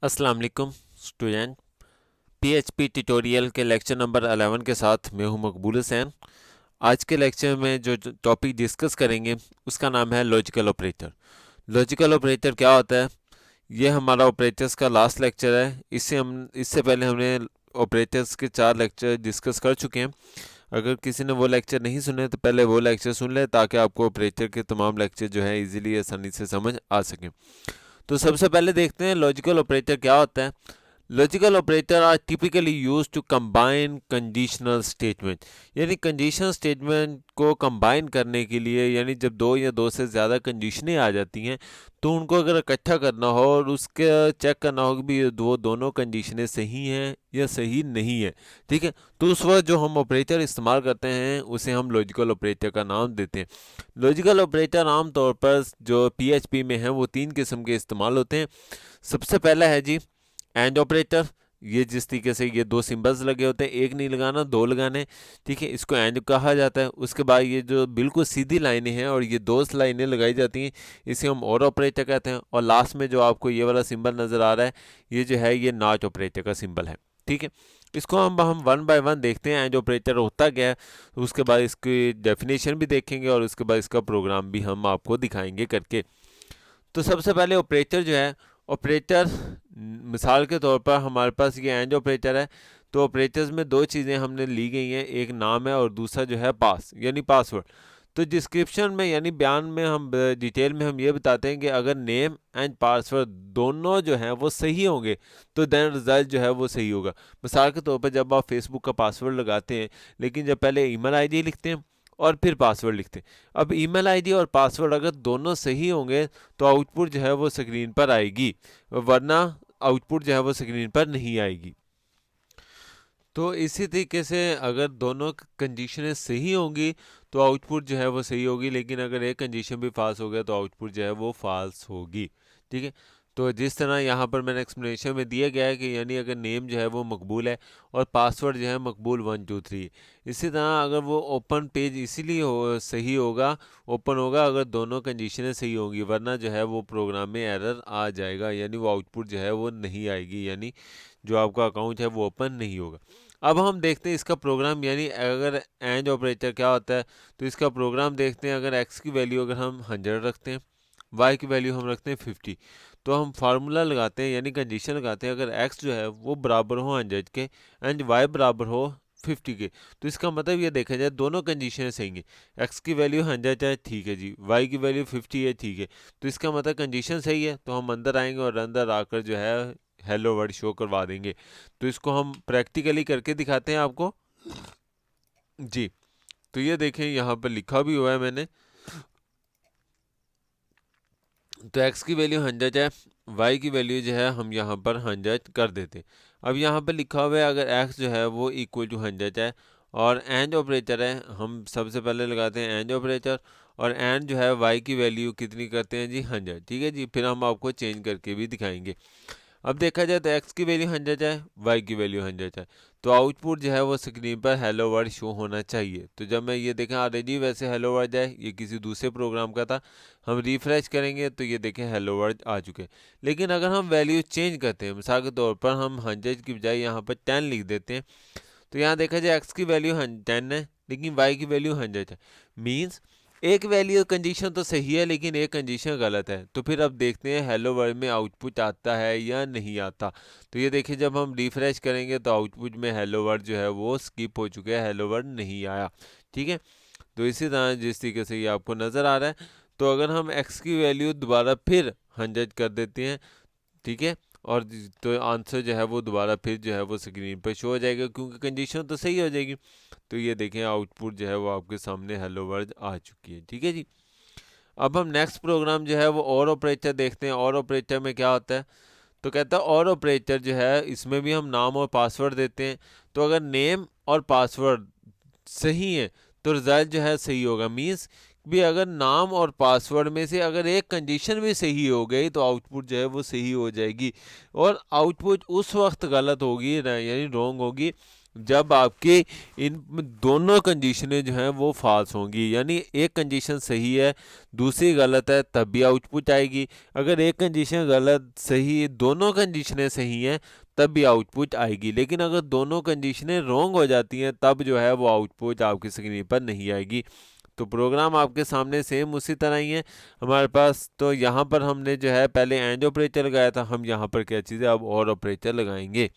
अस्सलाम वालेकुम student. PHP tutorial के लेक्चर नंबर 11 के साथ मैं हूं मकबूल हुसैन। आज के लेक्चर में जो टॉपिक डिस्कस करेंगे उसका नाम है लॉजिकल ऑपरेटर। लॉजिकल ऑपरेटर क्या होता है? ये हमारा ऑपरेटर्स का लास्ट लेक्चर है। इससे पहले हमने ऑपरेटर्स के 4 लेक्चर डिस्कस कर चुके हैं। अगर किसी ने वो लेक्चर नहीं सुने तो पहले वो लेक्चर सुन ले, ताकि आपको ऑपरेटर के तमाम लेक्चर जो है इजीली आसानी से समझ आ सकें। तो सबसे पहले देखते हैं लॉजिकल ऑपरेटर क्या होता है। Logical operator are typically use to combine conditional statement, यानी कंडीशनल स्टेटमेंट को कंबाइन करने के लिए, यानी जब दो या दो से ज़्यादा कंडीशनें आ जाती हैं तो उनको अगर इकट्ठा करना हो और उसके चेक करना हो कि भी वो दोनों कंडीशनें सही हैं या सही नहीं है, ठीक है, तो उस वक्त जो हम ऑपरेटर इस्तेमाल करते हैं उसे हम लॉजिकल ऑपरेटर का नाम देते हैं। लॉजिकल ऑपरेटर आमतौर पर जो पीएचपी में है वो 3 किस्म के इस्तेमाल होते हैं। सबसे पहला है जी एंड ऑपरेटर। ये जिस तरीके से ये दो सिंबल्स लगे होते हैं, एक नहीं लगाना दो लगाने, ठीक है, इसको एंड कहा जाता है। उसके बाद ये जो बिल्कुल सीधी लाइनें हैं और ये दो लाइनें लगाई जाती हैं, इसे हम और ऑपरेटर कहते हैं। और लास्ट में जो आपको ये वाला सिंबल नज़र आ रहा है, ये जो है ये नॉट ऑपरेटर का सिंबल है, ठीक है। इसको हम वन बाय वन देखते हैं एंड ऑपरेटर होता क्या है। उसके बाद इसकी डेफिनेशन भी देखेंगे और उसके बाद इसका प्रोग्राम भी हम आपको दिखाएंगे करके। तो सबसे पहले ऑपरेटर जो है, ऑपरेटर मिसाल के तौर पर हमारे पास ये एंड ऑपरेटर है। तो ऑपरेटर्स में दो चीज़ें हमने ली गई हैं, एक नाम है और दूसरा जो है पास यानी पासवर्ड। तो डिस्क्रिप्शन में यानी बयान में हम डिटेल में हम ये बताते हैं कि अगर नेम एंड पासवर्ड दोनों जो हैं वो सही होंगे तो देन रिजल्ट जो है वो सही होगा। मिसाल के तौर पर जब आप फेसबुक का पासवर्ड लगाते हैं, लेकिन जब पहले ईमेल आईडी लिखते हैं और फिर पासवर्ड लिखते हैं, अब ईमेल आईडी और पासवर्ड अगर दोनों सही होंगे तो आउटपुट जो है वो स्क्रीन पर आएगी, वरना आउटपुट जो है वो स्क्रीन पर नहीं आएगी। तो इसी तरीके से अगर दोनों कंडीशनें सही होंगी तो आउटपुट जो है वो सही होगी, लेकिन अगर एक कंडीशन भी फाल्स हो गया तो आउटपुट जो है वो फाल्स होगी, ठीक है। तो जिस तरह यहाँ पर मैंने एक्सप्लेनेशन में दिया गया है कि यानी अगर नेम जो है वो मकबूल है और पासवर्ड जो है मकबूल 123, इसी तरह अगर वो ओपन पेज इसीलिए सही होगा, ओपन होगा अगर दोनों कंडीशनें सही होंगी, वरना जो है वो प्रोग्राम में एरर आ जाएगा, यानी वो आउटपुट जो है वो नहीं आएगी, यानी जो आपका अकाउंट है वो ओपन नहीं होगा। अब हम देखते हैं इसका प्रोग्राम, यानी अगर एंड ऑपरेटर क्या होता है तो इसका प्रोग्राम देखते हैं। अगर एक्स की वैल्यू अगर हम 100 रखते हैं, वाई की वैल्यू हम रखते हैं 50, तो हम फार्मूला लगाते हैं यानी कंडीशन लगाते हैं अगर एक्स जो है वो बराबर हो 100 के एंड वाई बराबर हो 50 के, तो इसका मतलब ये देखा जाए दोनों कंडीशन सही हैं। एक्स की वैल्यू 100 है, ठीक है जी, वाई की वैल्यू 50 है, ठीक है, तो इसका मतलब कंडीशन सही है। तो हम अंदर आएंगे और अंदर आकर जो है हेलो वर्ड शो करवा देंगे। तो इसको हम प्रैक्टिकली करके दिखाते हैं आपको जी। तो ये देखें यहाँ पर लिखा भी हुआ है मैंने। तो x की वैल्यू 100 है, y की वैल्यू जो है हम यहाँ पर 100 कर देते। अब यहाँ पर लिखा हुआ है अगर x जो है वो इक्वल टू 100 है और एंड ऑपरेटर है, हम सबसे पहले लगाते हैं एंड ऑपरेटर और एंड जो है y की वैल्यू कितनी करते हैं जी 100, ठीक है जी। फिर हम आपको चेंज करके भी दिखाएंगे। अब देखा जाए तो x की वैल्यू 100 है, y की वैल्यू 100 है, तो आउटपुट जो है वो स्क्रीन पर हेलो वर्ड शो होना चाहिए। तो जब मैं ये देखें ऑलरेडी वैसे हेलो वर्ड है, ये किसी दूसरे प्रोग्राम का था, हम रिफ्रेश करेंगे तो ये देखें हेलो वर्ड आ चुके हैं। लेकिन अगर हम वैल्यू चेंज करते हैं, मिसाल के तौर पर हम 100 की बजाय यहाँ पर 10 लिख देते हैं, तो यहाँ देखा जाए एक्स की वैल्यू 10 है लेकिन वाई की वैल्यू 100 है। मीन्स एक वैल्यू कंडीशन तो सही है लेकिन एक कंडीशन गलत है। तो फिर अब देखते हैं हेलो वर्ड में आउटपुट आता है या नहीं आता। तो ये देखिए जब हम रिफ्रेश करेंगे तो आउटपुट में हेलो वर्ड जो है वो स्किप हो चुके हैं, हेलो वर्ड नहीं आया, ठीक है। तो इसी तरह जिस तरीके से ये आपको नज़र आ रहा है, तो अगर हम एक्स की वैल्यू दोबारा फिर 100 कर देते हैं, ठीक है, और तो आंसर जो है वो दोबारा फिर जो है वो स्क्रीन पर शो हो जाएगा क्योंकि कंडीशन तो सही हो जाएगी। तो ये देखें आउटपुट जो है वो आपके सामने हेलो वर्ड आ चुकी है, ठीक है जी। अब हम नेक्स्ट प्रोग्राम जो है वो और ऑपरेटर देखते हैं। और ऑपरेटर में क्या होता है, तो कहता है और ऑपरेटर जो है इसमें भी हम नाम और पासवर्ड देते हैं। तो अगर नेम और पासवर्ड सही है तो रिजल्ट जो है सही होगा। मीन्स भी अगर नाम और पासवर्ड में से अगर एक कंडीशन भी सही हो गई तो आउटपुट जो है वो सही हो जाएगी। और आउटपुट उस वक्त गलत होगी यानी रॉन्ग होगी जब आपकी इन दोनों कंडीशनें जो हैं वो फाल्स होंगी, यानी एक कंडीशन सही है दूसरी गलत है तब भी आउटपुट आएगी। अगर एक कंडीशन गलत सही दोनों कंडीशनें सही हैं तब भी आउटपुट आएगी। लेकिन अगर दोनों कंडीशनें रॉन्ग हो जाती हैं तब जो है वो आउटपुट आपकी स्क्रीन पर नहीं आएगी। तो प्रोग्राम आपके सामने सेम उसी तरह ही है हमारे पास। तो यहाँ पर हमने जो है पहले एंड ऑपरेटर लगाया था, हम यहाँ पर क्या चीज़ है अब और ऑपरेटर लगाएंगे,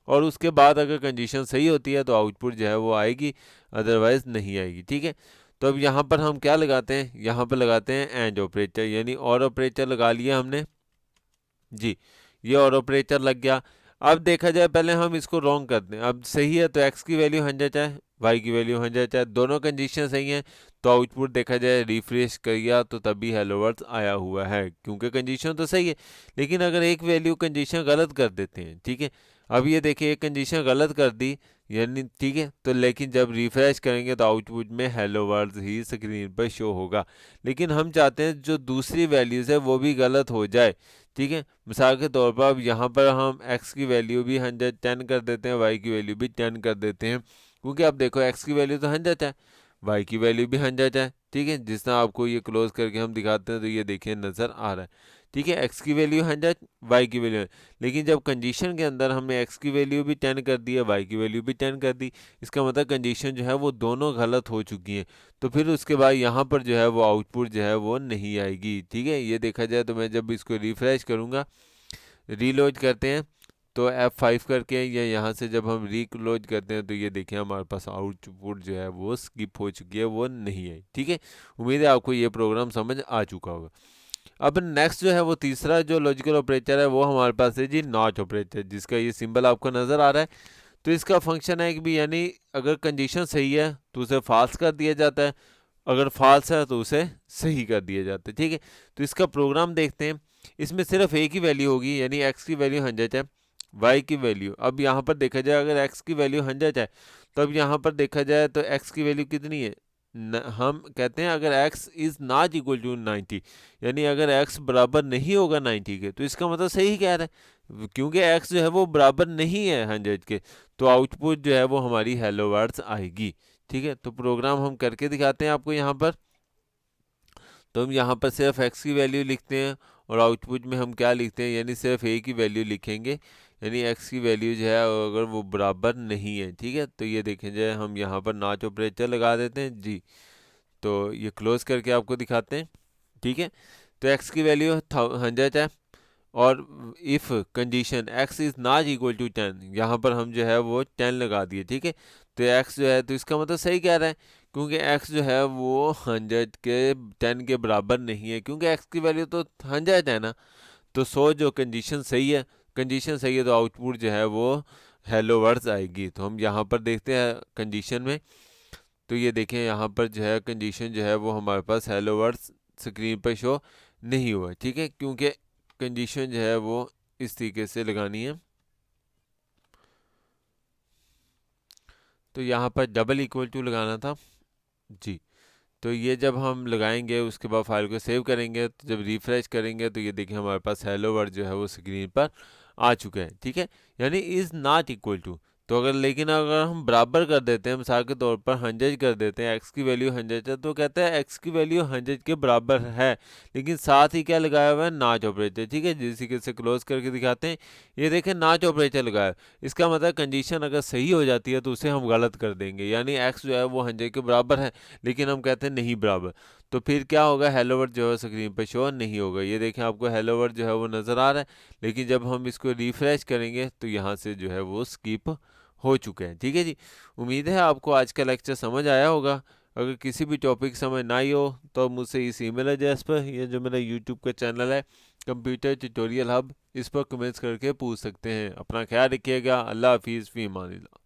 और उसके बाद अगर कंडीशन सही होती है तो आउटपुट जो है वो आएगी, अदरवाइज नहीं आएगी। ठीक है, तो अब यहाँ पर हम क्या लगाते हैं, यहाँ पर लगाते हैं एंड ऑपरेटर, यानी और ऑपरेटर लगा लिया हमने जी। ये और ऑपरेटर लग गया। अब देखा जाए पहले हम इसको रॉन्ग करते हैं। अब सही है तो एक्स की वैल्यू 100 है, वाई की वैल्यू 100 है, दोनों कंडीशन सही हैं तो आउटपुट देखा जाए रिफ्रेश किया तो तभी हेलो वर्ल्ड आया हुआ है, क्योंकि कंडीशन तो सही है। लेकिन अगर एक वैल्यू कंडीशन गलत कर देते हैं, ठीक है, अब ये देखिए एक कंडीशन गलत कर दी यानी, ठीक है, तो लेकिन जब रिफ्रेश करेंगे तो आउटपुट में हेलो वर्ल्ड ही स्क्रीन पर शो होगा। लेकिन हम चाहते हैं जो दूसरी वैल्यूज़ है वो भी गलत हो जाए। ठीक है, मिसाल के तौर पर अब यहाँ पर हम x की वैल्यू भी 110 कर देते हैं, y की वैल्यू भी 10 कर देते हैं, क्योंकि अब देखो x की वैल्यू तो 100 है, y की वैल्यू भी 100 है। ठीक है, जिस तरह आपको ये क्लोज करके हम दिखाते हैं तो ये देखिए नज़र आ रहा है। ठीक है, x की वैल्यू 100, y की वैल्यू, लेकिन जब कंडीशन के अंदर हमने x की वैल्यू भी 10 कर दी है, y की वैल्यू भी 10 कर दी, इसका मतलब कंडीशन जो है वो दोनों गलत हो चुकी हैं। तो फिर उसके बाद यहाँ पर जो है वो आउटपुट जो है वो नहीं आएगी। ठीक है, ये देखा जाए तो मैं जब इसको रिफ्रेश करूँगा, रीलोड करते हैं तो F5 करके, या यहाँ से जब हम रीलोड करते हैं तो ये देखिए हमारे पास आउटपुट जो है वो स्किप हो चुकी है, वो नहीं है। ठीक है, उम्मीद है आपको ये प्रोग्राम समझ आ चुका होगा। अब नेक्स्ट जो है वो तीसरा जो लॉजिकल ऑपरेटर है वो हमारे पास है जी नॉट ऑपरेटर, जिसका ये सिंबल आपको नज़र आ रहा है। तो इसका फंक्शन है कि भी, यानी अगर कंडीशन सही है तो उसे फॉल्स कर दिया जाता है, अगर फॉल्स है तो उसे सही कर दिया जाता है। ठीक है, तो इसका प्रोग्राम देखते हैं। इसमें सिर्फ एक ही वैल्यू होगी, यानी x की वैल्यू 100 है, y की वैल्यू, अब यहाँ पर देखा जाए अगर x की वैल्यू 100 है तो अब यहाँ पर देखा जाए तो x की वैल्यू कितनी है, हम कहते हैं अगर x is not equal to 90, यानी अगर x बराबर नहीं होगा 90 के, तो इसका मतलब सही कह रहा है, क्योंकि x जो है वो बराबर नहीं है 100 के, तो आउटपुट जो है वो हमारी हेलो वर्ड्स आएगी। ठीक है, तो प्रोग्राम हम करके दिखाते हैं आपको यहाँ पर। तो हम यहाँ पर सिर्फ x की वैल्यू लिखते हैं और आउटपुट में हम क्या लिखते हैं, यानी सिर्फ a की वैल्यू लिखेंगे, यानी x की वैल्यू जो है अगर वो बराबर नहीं है। ठीक है, तो ये देखें जाए हम यहाँ पर नॉट ऑपरेटर लगा देते हैं जी। तो ये क्लोज करके आपको दिखाते हैं। ठीक है, तो x की वैल्यू 100 है, और if condition x is not equal to 10, यहाँ पर हम जो है वो 10 लगा दिए। ठीक है, तो x जो है तो इसका मतलब सही कह रहा है, क्योंकि x जो है वो 100 के 10 के बराबर नहीं है, क्योंकि x की वैल्यू तो 100 है ना। तो जो कंडीशन सही है, कंडीशन सही है तो आउटपुट जो है वो हेलो वर्ड्स आएगी। तो हम यहाँ पर देखते हैं कंडीशन में, तो ये देखें यहाँ पर जो है कंडीशन जो है वो हमारे पास हेलो वर्ड्स स्क्रीन पर शो नहीं हुआ। ठीक है, क्योंकि कंडीशन जो है वो इस तरीके से लगानी है। तो यहाँ पर डबल इक्वल टू लगाना था जी। तो ये जब हम लगाएंगे उसके बाद फाइल को सेव करेंगे, तो जब रिफ्रेश करेंगे तो ये देखिए हमारे पास हेलो वर्ड जो है वो स्क्रीन पर आ चुका है। ठीक है, यानी इज़ नॉट इक्वल टू, तो अगर लेकिन अगर हम बराबर कर देते हैं, मिसाल के तौर पर 100 कर देते हैं, x की वैल्यू 100 है तो कहता है x की वैल्यू 100 के बराबर है, लेकिन साथ ही क्या लगाया हुआ है, नॉट ऑपरेटर। ठीक है, जिस तरीके से क्लोज करके दिखाते हैं, ये देखें नॉट ऑपरेटर लगाया है। इसका मतलब कंडीशन अगर सही हो जाती है तो उसे हम गलत कर देंगे, यानी x जो है वो 100 के बराबर है, लेकिन हम कहते हैं नहीं बराबर, तो फिर क्या होगा, हेलो वर्ड जो है स्क्रीन पर शो नहीं होगा। ये देखें आपको हेलो वर्ड जो है वो नज़र आ रहा है, लेकिन जब हम इसको रिफ्रेश करेंगे तो यहाँ से जो है वो स्किप हो चुके हैं। ठीक है जी, उम्मीद है आपको आज का लेक्चर समझ आया होगा। अगर किसी भी टॉपिक समझ ना आई हो तो मुझसे इस ईमेल एड्रेस पर, या जो मेरा यूट्यूब का चैनल है कंप्यूटर ट्यूटोरियल हब, इस पर कमेंट्स करके पूछ सकते हैं। अपना ख्याल रखिएगा। अल्लाह हाफिज़, फ़ी अमानिल्लाह।